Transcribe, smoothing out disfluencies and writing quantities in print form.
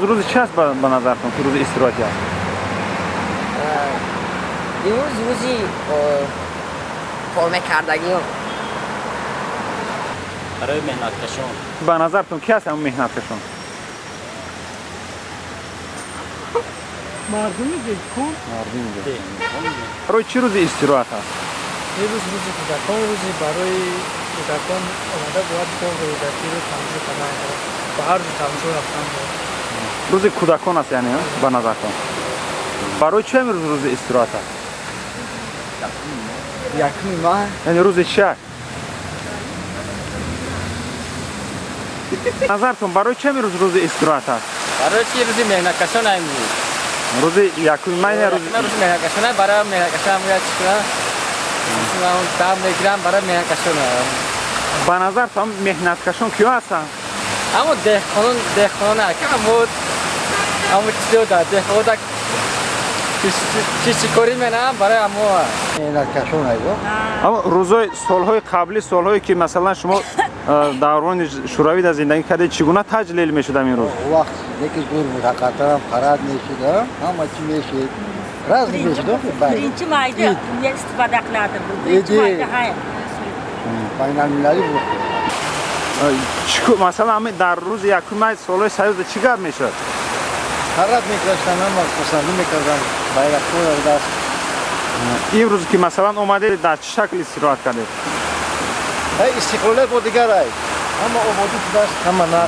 روز چی است به نظرتون که روز استراحتی است؟ امروز روزی فرم کردگی برای مهنت کشان. به نظرتون کی است اون مهنت کشان؟ مردمی دلکن. برای چی روز استراحت است؟ این روز روزی کودکان روزی برای کودکان آمده باید که کودکی رو تماشا کنند و هر روز تماشا رفتن باید. روز کودکان است یعنی به نظرتون؟ برای چه امروز روز استراحت است؟ یکمی ماه یعنی روز چی است؟ نظرتون برای چه امروز روز استراحت است؟ برای چی روزی مهنت کشان امروز؟ روز یکم ماه نه روز روز مهنت کشان برای مهنت کشان میاد چیکار؟ اون دام میگیرم برای مهنت کشان. به نظرتون مهنت کشان کیا هستند؟ اما دهقان که همون چیزو داد دهقان چی کاری منم برای امو مهنت کشان ایگو اما روزهای سالهای قبلی سالهایی که مثلا شما دوران شوروی در زندگی کردید چگونه تجلیل میشد این روز؟ وقت یکی دور بود حقیقتا خراب میشد همه چی میشد راز میشد birinchi mayda istifoda qiladi bu birinchi mayda hay بین المللی بود مثلا همین در روز یکم ماه سالهای سیاز چی کار میشد؟ خراب میکردن هم پسندی میکردن باید خود دست این روز که مثلا اومده در چه شکل استراحت کردید؟ استقلال بود دیگر ای اما آبادی دست همه نه